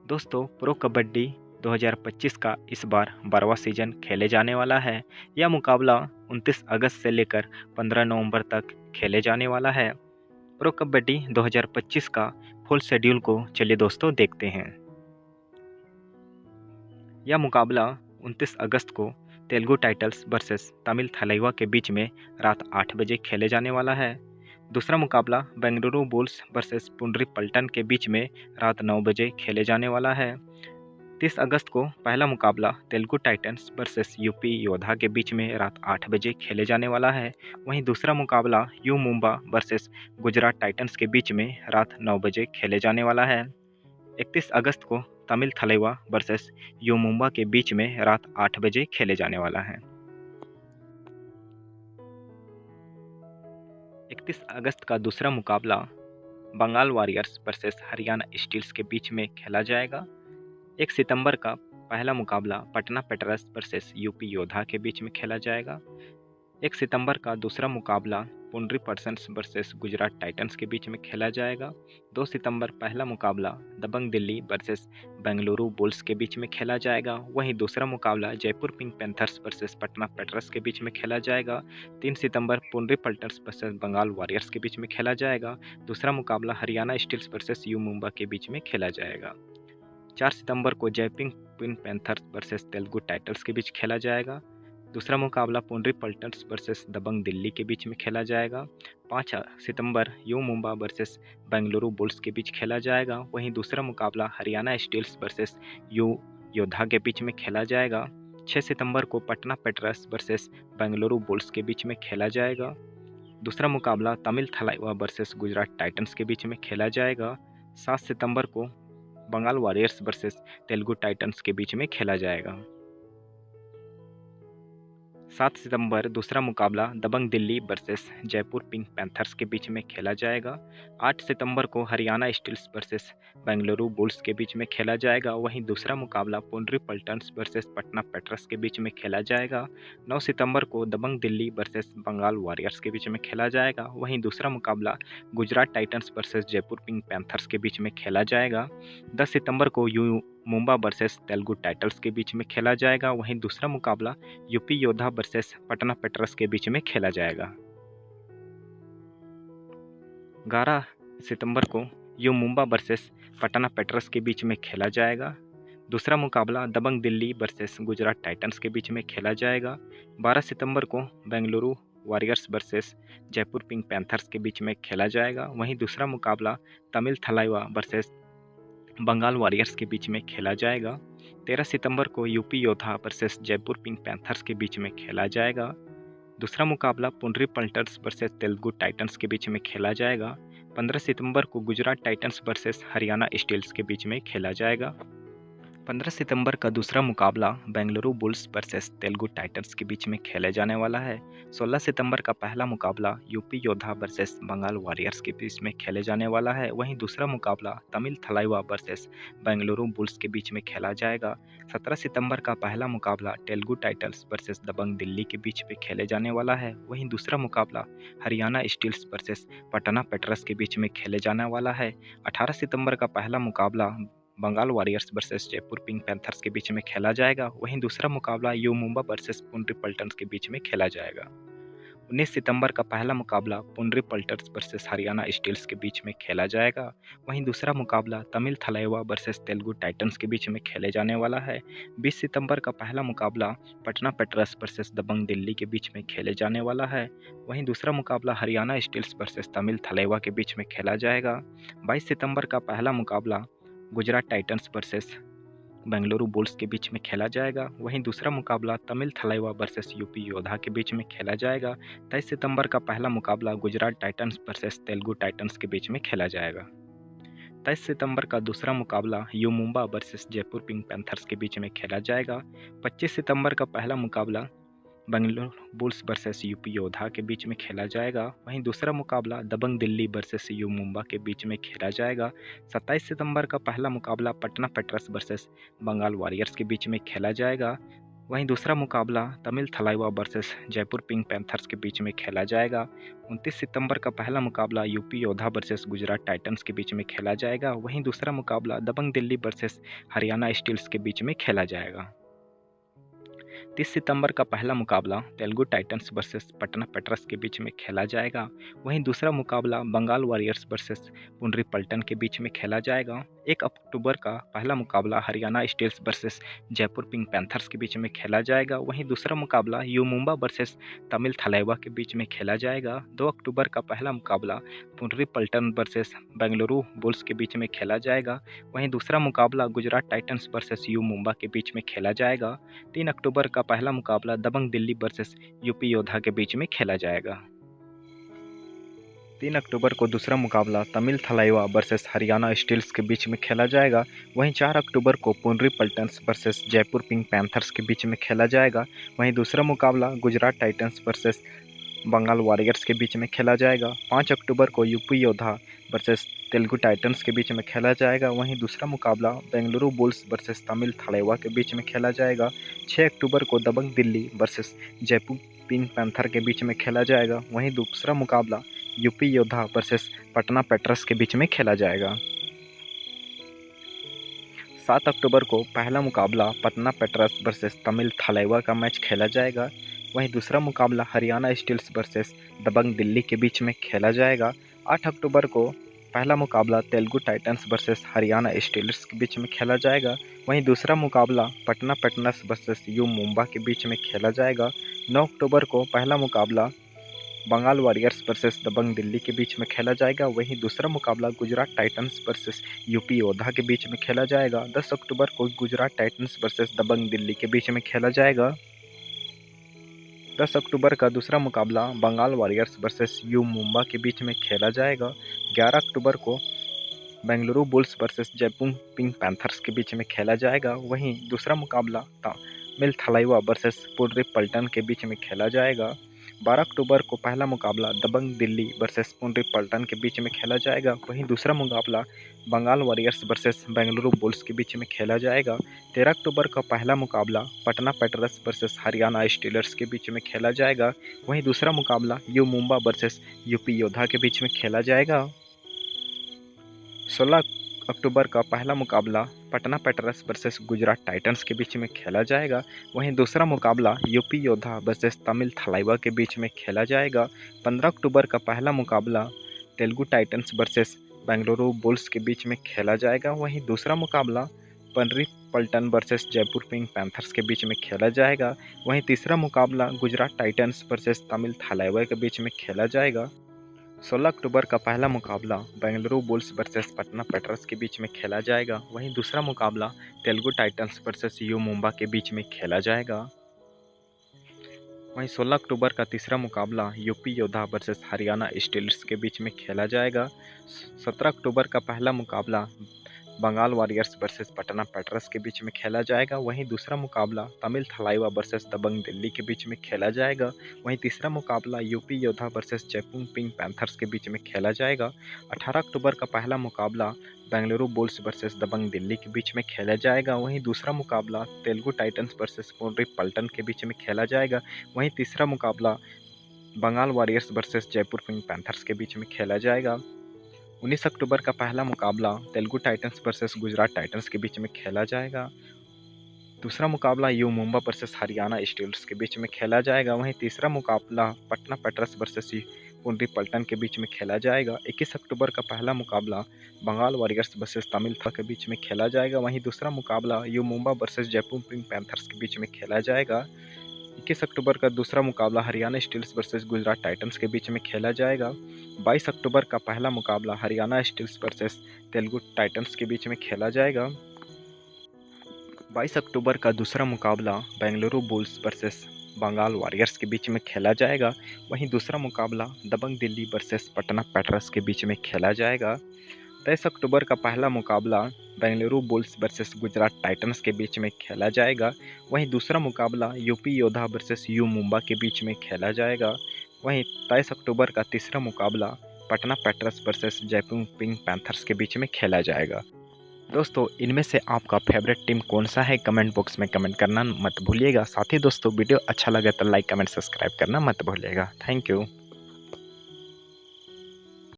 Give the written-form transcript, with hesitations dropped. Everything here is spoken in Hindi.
दोस्तों प्रो कबड्डी 2025 का इस बार 12वां सीजन खेले जाने वाला है। यह मुकाबला 29 अगस्त से लेकर 15 नवंबर तक खेले जाने वाला है। प्रो कबड्डी 2025 का फुल शेड्यूल को चलिए दोस्तों देखते हैं। यह मुकाबला 29 अगस्त को तेलुगु टाइटंस वर्सेस तमिल थलाइवा के बीच में रात 8 बजे खेले जाने वाला है। दूसरा मुकाबला बेंगलुरु बुल्स वर्सेस पुंडरी पल्टन के बीच में रात 9 बजे खेले जाने वाला है। 30 अगस्त को पहला मुकाबला तेलुगु टाइटंस वर्सेस यूपी योद्धा के बीच में रात 8 बजे खेले जाने वाला है। वहीं दूसरा मुकाबला U Mumba versus Gujarat Titans के बीच में रात 9 बजे खेले जाने वाला है। 31 अगस्त को तमिल थलाइवा वर्सेस यू मुंबा के बीच में रात 8 बजे खेले जाने वाला है। 31 अगस्त का दूसरा मुकाबला Bengal Warriors versus Haryana steels के बीच में खेला जाएगा। 1 सितंबर का पहला मुकाबला पटना पेट्रस वर्सेस यूपी योद्धा के बीच में खेला जाएगा। 1 सितंबर का दूसरा मुकाबला पुंडरी पल्टन वर्सेस गुजरात टाइटंस के बीच में खेला जाएगा। 2 सितंबर पहला मुकाबला दबंग दिल्ली वर्सेस बेंगलुरु बुल्स के बीच में खेला जाएगा। वहीं दूसरा मुकाबला Jaipur Pink Panthers versus Patna Pirates के बीच में खेला जाएगा। 3 सितंबर पुंडरी पल्टन वर्सेस बंगाल वॉरियर्स के बीच में खेला जाएगा। दूसरा मुकाबला Haryana steels versus U Mumba के बीच में खेला जाएगा। 4 सितंबर को Jaipur Pink Panthers versus Telugu Titans के बीच खेला जाएगा। दूसरा मुकाबला पुंडरी पल्टन वर्सेस दबंग दिल्ली के बीच में खेला जाएगा। 5 सितंबर U Mumba versus Bengaluru Bulls के बीच खेला जाएगा। वहीं दूसरा मुकाबला हरियाणा स्टील्स वर्सेस यू योद्धा के बीच में खेला जाएगा। 6 सितंबर को Patna Pirates versus Bengaluru Bulls के बीच में खेला जाएगा। दूसरा मुकाबला तमिल थलाइवा वर्सेस गुजरात टाइटंस के बीच में खेला जाएगा। 7 सितंबर को Bengal Warriors versus Telugu Titans के बीच में खेला जाएगा। 7 सितंबर दूसरा मुकाबला Dabang Delhi versus Jaipur Pink Panthers के बीच में खेला जाएगा। 8 सितंबर को Haryana steels versus Bengaluru Bulls के बीच में खेला जाएगा। वहीं दूसरा मुकाबला पुंडरी पल्टन वर्सेस पटना पेट्रस के बीच में खेला जाएगा। 9 सितंबर को दबंग दिल्ली वर्सेस बंगाल वॉरियर्स के बीच में खेला जाएगा। वहीं दूसरा मुकाबला Gujarat Titans versus Jaipur Pink Panthers के बीच में खेला जाएगा। 10 सितंबर को you Mumba versus Telugu Titans के बीच में खेला जाएगा। वहीं दूसरा मुकाबला यूपी योद्धा वर्सेस पटना पेट्रस के बीच में खेला जाएगा। 11 सितंबर को you Mumba versus Patna Pirates के बीच में खेला जाएगा। दूसरा मुकाबला दबंग दिल्ली वर्सेस गुजरात टाइटंस के बीच में खेला जाएगा। 12 सितंबर को Bengaluru warriors versus Jaipur Pink Panthers के बीच में खेला जाएगा। वहीं दूसरा मुकाबला तमिल थलाइवा वर्सेस बंगाल वॉरियर्स के बीच में खेला जाएगा। 13 सितंबर को यूपी योद्धा वर्सेस जयपुर पिंक पैंथर्स के बीच में खेला जाएगा। दूसरा मुकाबला पुंडरी पल्टन वर्सेस तेलुगु टाइटंस के बीच में खेला जाएगा। 15 सितंबर को Gujarat Titans versus Haryana steels के बीच में खेला जाएगा। 15 सितंबर का दूसरा मुकाबला Bengaluru Bulls versus Telugu Titans के बीच में खेले जाने वाला है। 16 सितंबर का पहला मुकाबला यूपी योद्धा वर्सेस बंगाल वॉरियर्स के बीच में खेले जाने वाला है। वहीं दूसरा मुकाबला तमिल थलाइवा वर्सेस बेंगलुरु बुल्स के बीच में खेला जाएगा। 17 सितंबर का पहला मुकाबला तेलुगु टाइटंस वर्सेस दबंग दिल्ली के बीच में खेले जाने वाला है। वहीं दूसरा मुकाबला Haryana steels versus Patna Pirates के बीच में खेले जाने वाला है। 18 सितंबर का पहला मुकाबला Bengal Warriors versus Jaipur Pink Panthers के बीच में खेला जाएगा। वहीं दूसरा मुकाबला यू मुंबा वर्सेस पुंडरी पल्टन के बीच में खेला जाएगा। 19 सितंबर का पहला मुकाबला पुंडरी पल्टन वर्सेस हरियाणा स्टील्स के बीच में खेला जाएगा। वहीं दूसरा मुकाबला तमिल थलाइवा वर्सेस तेलुगु टाइटंस के बीच में खेले जाने वाला है। 20 सितंबर का पहला मुकाबला पटना पेट्रस वर्सेस दबंग दिल्ली के बीच में खेले जाने वाला है। वहीं दूसरा मुकाबला हरियाणा स्टील्स वर्सेस तमिल थलाइवा के बीच में खेला जाएगा। 22 सितंबर का पहला मुकाबला Gujarat Titans versus Bengaluru Bulls के बीच में खेला जाएगा। वहीं दूसरा मुकाबला तमिल थलाइवा वर्सेस यूपी योद्धा के बीच में खेला जाएगा। 23 सितंबर का पहला मुकाबला Gujarat Titans versus Telugu Titans के बीच में खेला जाएगा। 23 सितंबर का दूसरा मुकाबला U Mumba versus Jaipur Pink Panthers के बीच में खेला जाएगा। 25 सितंबर का पहला मुकाबला बेंगलुरु बुल्स वर्सेस यूपी योद्धा के बीच में खेला जाएगा। वहीं दूसरा मुकाबला दबंग दिल्ली वर्सेस यू मुंबा के बीच में खेला जाएगा। 27 सितंबर का पहला मुकाबला Patna Pirates versus Bengal Warriors के बीच में खेला जाएगा। वहीं दूसरा मुकाबला Tamil Thalaiva versus Jaipur Pink Panthers के बीच में खेला जाएगा। 29 सितंबर का पहला मुकाबला यूपी योद्धा वर्सेस गुजरात टाइटंस के बीच में खेला जाएगा। वहीं दूसरा मुकाबला दबंग दिल्ली वर्सेस हरियाणा स्टील्स के बीच में खेला जाएगा। 30 सितंबर का पहला मुकाबला Telugu Titans versus Patna Pirates के बीच में खेला जाएगा। वहीं दूसरा मुकाबला बंगाल वॉरियर्स वर्सेस पुंडरी पल्टन के बीच में खेला जाएगा। 1 अक्टूबर का पहला मुकाबला Haryana steels versus Jaipur Pink Panthers के बीच में खेला जाएगा। वहीं दूसरा मुकाबला यू मुंबा वर्सेस तमिल थलाइवा के बीच में खेला जाएगा। 2 अक्टूबर का पहला मुकाबला पुंडरी पल्टन वर्सेस बेंगलुरु बुल्स के बीच में खेला जाएगा। वहीं दूसरा मुकाबला Gujarat Titans versus U Mumba के बीच में खेला जाएगा। 3 अक्टूबर का पहला मुकाबला दबंग दिल्ली वर्सेस यूपी योद्धा के बीच में खेला जाएगा। 3 अक्टूबर को दूसरा मुकाबला तमिल थलाइवा वर्सेस हरियाणा स्टील्स के बीच में खेला जाएगा। वहीं 4 अक्टूबर को Puneri Paltans versus Jaipur Pink Panthers के बीच में खेला जाएगा। वहीं दूसरा मुकाबला Gujarat Titans versus Bengal Warriors के बीच में खेला जाएगा। 5 अक्टूबर को यूपी योद्धा वर्सेस तेलुगु टाइटंस के बीच में खेला जाएगा। वहीं दूसरा मुकाबला बेंगलुरु बुल्स वर्सेस तमिल थलाइवा के बीच में खेला जाएगा। 6 अक्टूबर को Dabang Delhi versus Jaipur Pink Panther के बीच में खेला जाएगा। वहीं दूसरा मुकाबला यूपी योद्धा वर्सेस पटना पेट्रस के बीच में खेला जाएगा। 7 अक्टूबर को पहला मुकाबला पटना पेट्रस वर्सेस तमिल थलाइवा का मैच खेला जाएगा। वहीं दूसरा मुकाबला हरियाणा स्टील्स वर्सेस दबंग दिल्ली के बीच में खेला जाएगा। 8 अक्टूबर को पहला मुकाबला Telugu Titans versus Haryana stealers के बीच में खेला जाएगा। वहीं दूसरा मुकाबला Patna Pirates versus U Mumba के बीच में खेला जाएगा। 9 अक्टूबर को पहला मुकाबला बंगाल वॉरियर्स वर्सेस दबंग दिल्ली के बीच में खेला जाएगा। वहीं दूसरा मुकाबला गुजरात टाइटंस वर्सेस यूपी योद्धा के बीच में खेला जाएगा। 10 अक्टूबर को गुजरात टाइटंस वर्सेस दबंग दिल्ली के बीच में खेला जाएगा। 10 अक्टूबर का दूसरा मुकाबला Bengal Warriors versus U Mumba के बीच में खेला जाएगा। 11 अक्टूबर को Bengaluru Bulls versus Jaipur Pink Panthers के बीच में खेला जाएगा। वहीं दूसरा मुकाबला तमिल थलाइवा वर्सेस पुंडरी पल्टन के बीच में खेला जाएगा। 12 अक्टूबर को पहला मुकाबला दबंग दिल्ली वर्सेस पुंडरी पल्टन के बीच में खेला जाएगा। वहीं दूसरा मुकाबला Bengal Warriors versus Bengaluru Bulls के बीच में खेला जाएगा। 13 अक्टूबर का पहला मुकाबला Patna Pirates versus Haryana stealers के बीच में खेला जाएगा। वहीं दूसरा मुकाबला यू मुंबा वर्सेस यूपी योद्धा के बीच में खेला जाएगा। 16 अक्टूबर का पहला मुकाबला Patna Pirates versus Gujarat Titans के बीच में खेला जाएगा। वहीं दूसरा मुकाबला यूपी योद्धा वर्सेस तमिल थलाइवा के बीच में खेला जाएगा। 15 अक्टूबर का पहला मुकाबला Telugu Titans versus Bengaluru Bulls के बीच में खेला जाएगा। वहीं दूसरा मुकाबला Puneri Paltan versus Jaipur Pink Panthers के बीच में खेला जाएगा। वहीं तीसरा मुकाबला गुजरात टाइटंस वर्सेस तमिल थलाइवा के बीच में खेला जाएगा। 16 अक्टूबर का पहला मुकाबला Bengaluru Bulls versus Patna Pirates के बीच में खेला जाएगा। वहीं दूसरा मुकाबला Telugu Titans versus U Mumba के बीच में खेला जाएगा। वहीं 16 अक्टूबर का तीसरा मुकाबला यूपी योद्धा वर्सेस हरियाणा स्टीलर्स के बीच में खेला जाएगा। 17 अक्टूबर का पहला मुकाबला Bengal Warriors versus Patna Pirates के बीच में खेला जाएगा। वहीं दूसरा मुकाबला तमिल थलाइवा वर्सेस दबंग दिल्ली के बीच में खेला जाएगा। वहीं तीसरा मुकाबला यूपी योद्धा वर्सेस जयपुर पिंक पैंथर्स के बीच में खेला जाएगा। 18 अक्टूबर का पहला मुकाबला बेंगलुरु बुल्स वर्सेस दबंग दिल्ली के बीच में खेला जाएगा। वहीं दूसरा मुकाबला तेलुगु टाइटंस वर्सेस पुंडरी पल्टन के बीच में खेला जाएगा। वहीं तीसरा मुकाबला Bengal Warriors versus Jaipur Pink Panthers के बीच में खेला जाएगा। 19 अक्टूबर का पहला मुकाबला Telugu Titans versus Gujarat Titans के बीच में खेला जाएगा। दूसरा मुकाबला U Mumba versus Haryana stealers के बीच में खेला जाएगा। वहीं तीसरा मुकाबला पटना पेट्रस वर्सेस पुंडरी पल्टन के बीच में खेला जाएगा। 21 अक्टूबर का पहला मुकाबला बंगाल वॉरियर्स वर्सेस तमिल के बीच में खेला जाएगा। वहीं दूसरा मुकाबला U Mumba versus Jaipur Pink Panthers के बीच में खेला जाएगा। 21 अक्टूबर का दूसरा मुकाबला Haryana steels versus Gujarat Titans के बीच में खेला जाएगा। 22 अक्टूबर का पहला मुकाबला Haryana steels versus Telugu Titans के बीच में खेला जाएगा। 22 अक्टूबर का दूसरा मुकाबला Bengaluru Bulls versus Bengal Warriors के बीच में खेला जाएगा। वहीं दूसरा मुकाबला दबंग दिल्ली वर्सेस पटना पेट्रस के बीच में खेला जाएगा। 23 अक्टूबर का पहला मुकाबला Bengaluru Bulls versus Gujarat Titans के बीच में खेला जाएगा। वहीं दूसरा मुकाबला यूपी योद्धा वर्सेस यू मुंबा के बीच में खेला जाएगा। वहीं 23 अक्टूबर का तीसरा मुकाबला Patna Pirates versus Jaipur Pink Panthers के बीच में खेला जाएगा। दोस्तों इनमें से आपका फेवरेट टीम कौन सा है कमेंट बॉक्स में कमेंट करना मत भूलिएगा। साथ ही दोस्तों वीडियो अच्छा लगे तो लाइक कमेंट सब्सक्राइब करना मत भूलिएगा। Thank you.